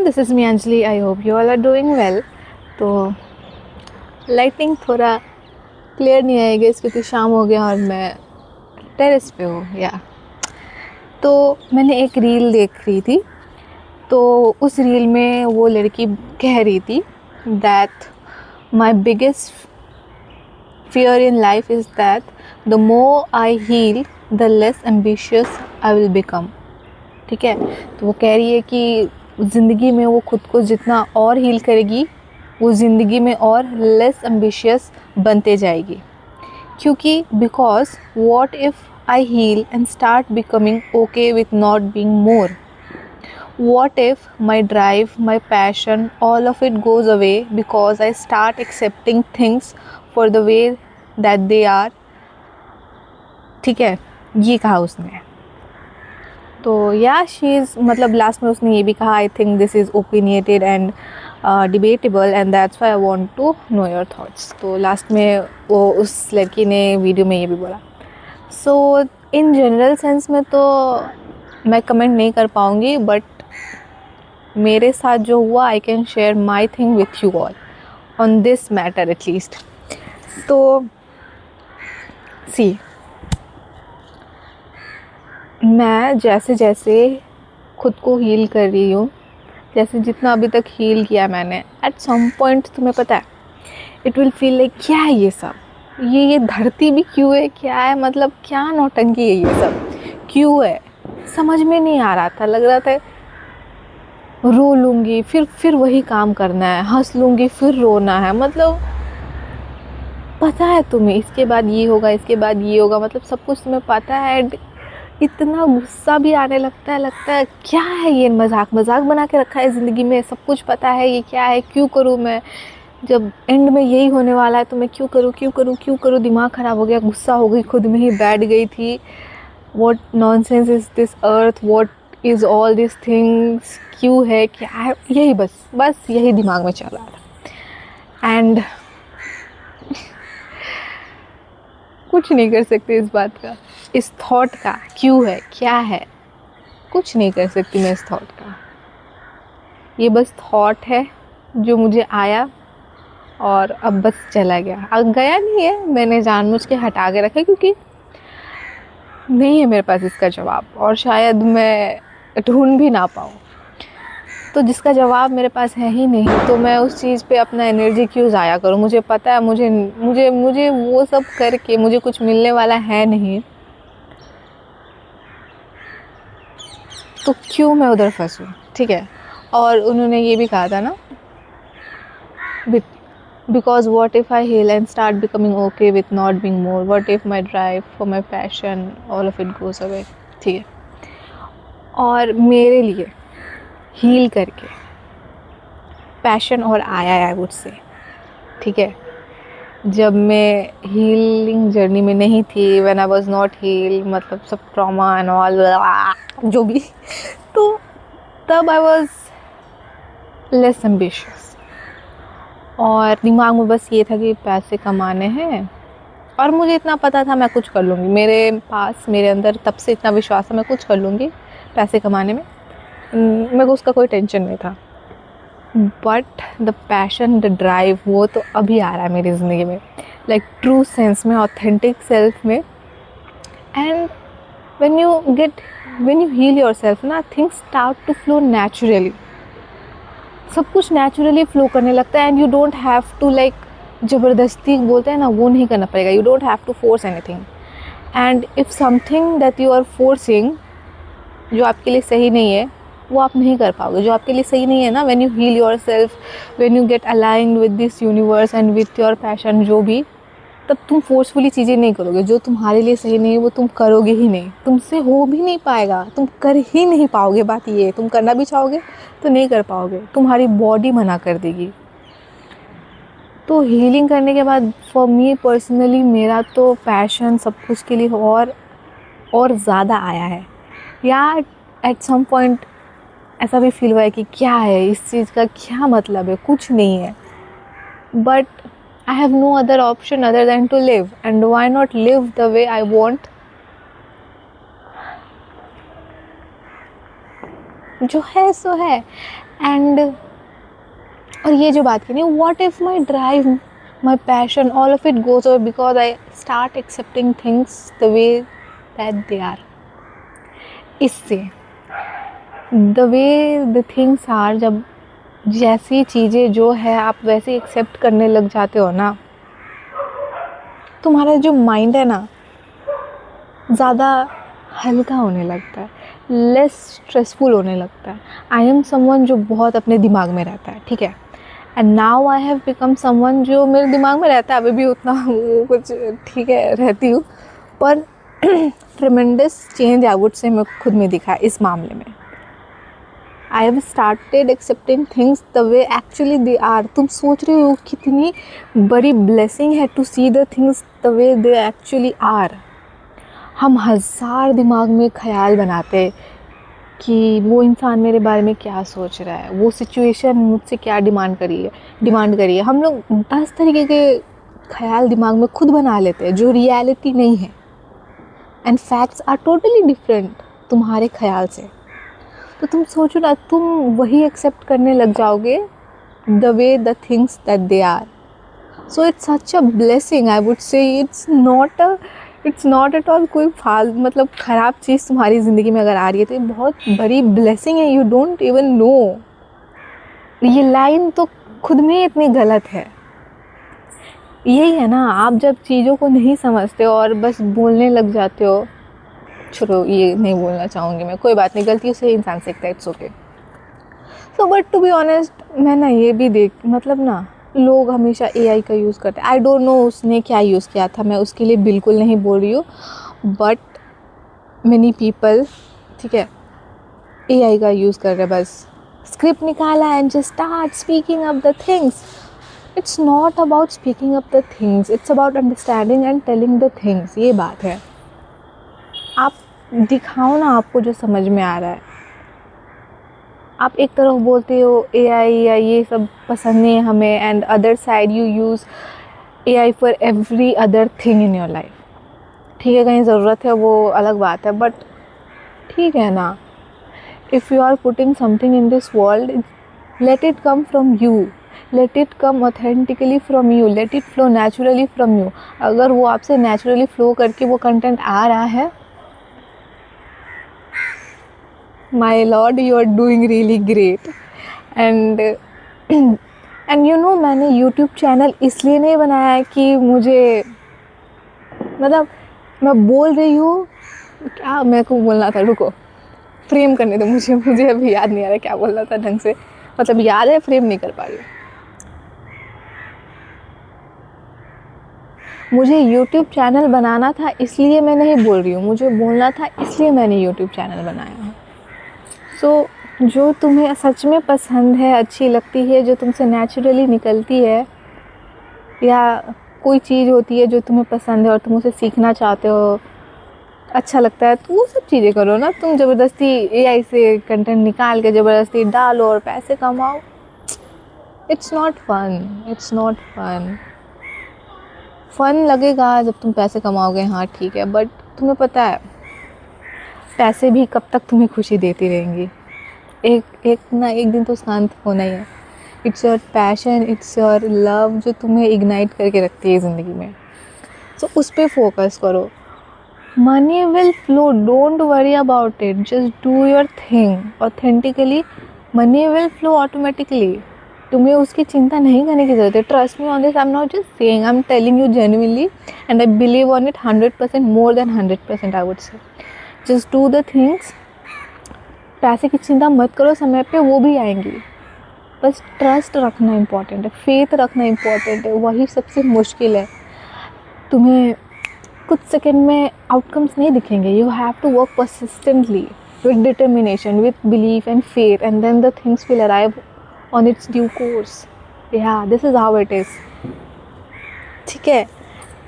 This is me Anjali. I hope you all are doing well. तो lighting थोड़ा clear नहीं आएगी क्योंकि शाम हो गया और मैं टेरेस पे हूँ. तो मैंने एक रील देख रही थी. तो उस रील में वो लड़की कह रही थी that my biggest fear in life is that the more I heal the less ambitious I will become. ठीक है. तो वो कह रही है कि ज़िंदगी में वो खुद को जितना और हील करेगी वो ज़िंदगी में और लेस एम्बिशियस बनते जाएगी. क्योंकि because what if I heal and start becoming okay with not being more? What if my drive, my passion, all of it goes away because I start accepting things for the way that they are. ठीक है, ये कहा उसने. तो या she is मतलब last में उसने ये भी कहा I think this is opinionated and debatable and that's why I want to know your thoughts. तो लास्ट में वो उस लड़की ने वीडियो में ये भी बोला. सो इन जनरल सेंस में तो मैं कमेंट नहीं कर पाऊँगी, बट मेरे साथ जो हुआ I can share my thing with you all on this matter at least. तो सी, मैं जैसे जैसे खुद को हील कर रही हूँ, जैसे जितना अभी तक हील किया मैंने, एट सम पॉइंट तुम्हें पता है इट विल फील लाइक क्या है ये सब, ये धरती भी क्यों है, क्या है, मतलब क्या नौटंकी है ये सब, क्यों है, समझ में नहीं आ रहा था. लग रहा था रो लूँगी फिर वही काम करना है, हंस लूँगी फिर रोना है. मतलब पता है तुम्हें इसके बाद ये होगा, इसके बाद ये होगा, मतलब सब कुछ तुम्हें पता है. इतना गुस्सा भी आने लगता है क्या है ये, मजाक बना के रखा है ज़िंदगी में. सब कुछ पता है ये क्या है, क्यों करूँ मैं, जब एंड में यही होने वाला है तो मैं क्यों करूँ. दिमाग ख़राब हो गया, गुस्सा हो गई, खुद में ही बैठ गई थी. What nonsense is this earth, what is all this things, क्यों है, क्या है, यही बस यही दिमाग में चल रहा था. एंड कुछ नहीं कर सकते इस बात का, इस थॉट का, क्यों है, क्या है, कुछ नहीं कर सकती मैं इस थॉट का. ये बस थॉट है जो मुझे आया और अब बस चला गया. अब गया नहीं है, मैंने जानबूझ के हटा के रखा क्योंकि नहीं है मेरे पास इसका जवाब और शायद मैं ढूंढ भी ना पाऊँ. तो जिसका जवाब मेरे पास है ही नहीं तो मैं उस चीज़ पे अपना एनर्जी क्यों ज़ाया करूँ. मुझे पता है मुझे वो सब करके मुझे कुछ मिलने वाला है नहीं, तो क्यों मैं उधर फंसूँ. ठीक है. और उन्होंने ये भी कहा था ना, because what if I heal and start becoming okay with not being more, what if my drive for my passion all of it goes away. ठीक है. और मेरे लिए हील करके पैशन और आया है आई वुड से. ठीक है. जब मैं हीलिंग जर्नी में नहीं थी, when I was not heal, मतलब सब ट्रॉमा एंड ऑल जो भी, तो तब आई वाज लेस एम्बिशियस और दिमाग में बस ये था कि पैसे कमाने हैं और मुझे इतना पता था मैं कुछ कर लूँगी. मेरे अंदर तब से इतना विश्वास था मैं कुछ कर लूँगी पैसे कमाने में, मेरे को उसका कोई टेंशन नहीं था. But the passion, the drive, वो तो अभी आ रहा है मेरी ज़िंदगी में, लाइक ट्रू सेंस में, ऑथेंटिक सेल्फ में. And when you heal your self ना, things start to flow naturally. सब कुछ नेचुरली फ्लो करने लगता है and you don't have to like ज़बरदस्ती बोलते हैं ना, वो नहीं करना पड़ेगा. You don't have to force anything. And if something that you are forcing, जो आपके लिए सही नहीं है, वो आप नहीं कर पाओगे. जो आपके लिए सही नहीं है ना, when you heal your self, when you get aligned with this universe and with your passion, जो भी, तब तुम फोर्सफुली चीज़ें नहीं करोगे. जो तुम्हारे लिए सही नहीं है वो तुम करोगे ही नहीं, तुमसे हो भी नहीं पाएगा, तुम कर ही नहीं पाओगे. बात ये है, तुम करना भी चाहोगे तो नहीं कर पाओगे, तुम्हारी बॉडी मना कर देगी. तो हीलिंग करने के बाद फॉर मी पर्सनली मेरा तो पैशन सब कुछ के लिए और ज़्यादा आया है. या एट सम पॉइंट ऐसा भी फील हुआ है कि क्या है इस चीज़ का, क्या मतलब है, कुछ नहीं है. But I have no other option other than to live, and why not live the way I want. जो है सो है. एंड और ये जो बात की, what if my drive, my passion, all of it goes over because I start accepting things the way that they are. इससे the way the things are, जब जैसी चीज़ें जो है आप वैसे एक्सेप्ट करने लग जाते हो ना, तुम्हारा जो माइंड है ना ज़्यादा हल्का होने लगता है, लेस स्ट्रेसफुल होने लगता है. आई एम समवन जो बहुत अपने दिमाग में रहता है, ठीक है. And now I have become someone जो मेरे दिमाग में रहता है, अभी भी उतना वो कुछ ठीक है रहती हूँ, पर ट्रेमेंडस चेंज आई वुड से मैं खुद में दिखा है इस मामले में. I have started accepting things the way actually they are. तुम सोच रहे हो कितनी बड़ी ब्लेसिंग है to see the things the way they actually are. हम हज़ार दिमाग में ख्याल बनाते कि वो इंसान मेरे बारे में क्या सोच रहा है, वो सिचुएशन मुझसे क्या डिमांड करी है. हम लोग 10 तरीके के ख्याल दिमाग में खुद बना लेते हैं जो रियलिटी नहीं है. And facts are totally different तुम्हारे ख्याल से. तो तुम सोचो ना, तुम वही एक्सेप्ट करने लग जाओगे the way the things that they are. So it's such a blessing, I would say. It's not at all कोई मतलब ख़राब चीज़ तुम्हारी ज़िंदगी में अगर आ रही है तो ये बहुत बड़ी ब्लेसिंग है. You don't even know. ये लाइन तो खुद में इतनी गलत है. यही है ना, आप जब चीज़ों को नहीं समझते हो और बस बोलने लग जाते हो. छोड़ो, ये नहीं बोलना चाहूँगी मैं, कोई बात नहीं, गलतियों से इंसान सीखता है, it's okay. So but to be honest, मैं ना ये भी मतलब ना लोग हमेशा AI का यूज़ करते हैं. आई डोंट नो उसने क्या यूज़ किया था, मैं उसके लिए बिल्कुल नहीं बोल रही हूँ, बट मैनी पीपल, ठीक है, AI का यूज़ कर रहे हैं. बस स्क्रिप्ट निकाला and just start speaking up the things. It's not about speaking up the things, it's about understanding and telling the things. ये बात है. आप दिखाओ ना आपको जो समझ में आ रहा है. आप एक तरफ बोलते हो AI या ये सब पसंद नहीं है हमें, and other side you use AI for every other thing in your life. ठीक है, कहीं ज़रूरत है वो अलग बात है, बट ठीक है ना, if you are putting something in this world, let it come from you, let it come authentically from you, let it flow naturally from you. अगर वो आपसे नेचुरली फ्लो करके वो कंटेंट आ रहा है, my lord, you are doing really great. and you know, मैंने YouTube channel इसलिए नहीं बनाया है कि मुझे, मतलब मैं बोल रही हूँ क्या, मेरे को बोलना था, रुको फ्रेम करने दो मुझे अभी याद नहीं आ रहा क्या बोलना था ढंग से, मतलब याद है, फ्रेम नहीं कर पा रही. मुझे YouTube चैनल बनाना था इसलिए मैं नहीं बोल रही हूँ, मुझे बोलना था इसलिए मैंने YouTube चैनल बनाया है. सो जो तुम्हें सच में पसंद है, अच्छी लगती है, जो तुमसे नेचुरली निकलती है, या कोई चीज़ होती है जो तुम्हें पसंद है और तुम उसे सीखना चाहते हो, अच्छा लगता है, तो वो सब चीज़ें करो ना. तुम ज़बरदस्ती AI से कंटेंट निकाल के ज़बरदस्ती डालो और पैसे कमाओ. It's not fun, it's not fun. Fun लगेगा जब तुम पैसे कमाओगे, हाँ ठीक है, बट तुम्हें पता है पैसे भी कब तक तुम्हें खुशी देती रहेंगी. एक दिन तो शांत होना ही है. It's your passion, it's your love जो तुम्हें इग्नाइट करके रखती है ज़िंदगी में. सो उस पर फोकस करो. Money will flow, don't worry about it, just do your thing authentically. Money will flow automatically. तुम्हें उसकी चिंता नहीं करने की ज़रूरत है. Trust me on this, I am not just saying, I am telling you genuinely, and I believe on it 100%, more than 100% I would से. Just do the things. पैसे की चिंता मत करो, समय पे वो भी आएंगी. बस ट्रस्ट रखना इम्पॉर्टेंट है, फेथ रखना इम्पॉर्टेंट है, वही सबसे मुश्किल है. तुम्हें कुछ सेकंड में आउटकम्स नहीं दिखेंगे. You have to work persistently with determination, with belief and faith, and then the things will arrive on its due course. Yeah this is how it is. ठीक है,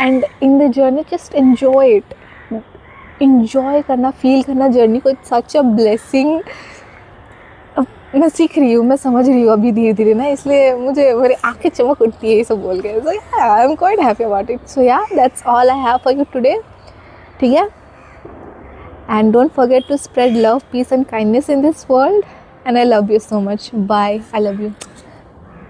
and in the journey just enjoy it. Enjoy करना, feel करना journey को. It's such a blessing. मैं सीख रही हूँ, मैं समझ रही हूँ अभी धीरे धीरे ना, इसलिए मुझे मेरी आंखें चमक उठती है ये सब बोल के. So I am quite happy about it. So yeah that's all I have for you today. ठीक है, and don't forget to spread love, peace and kindness in this world. and I love you so much. Bye. I love you.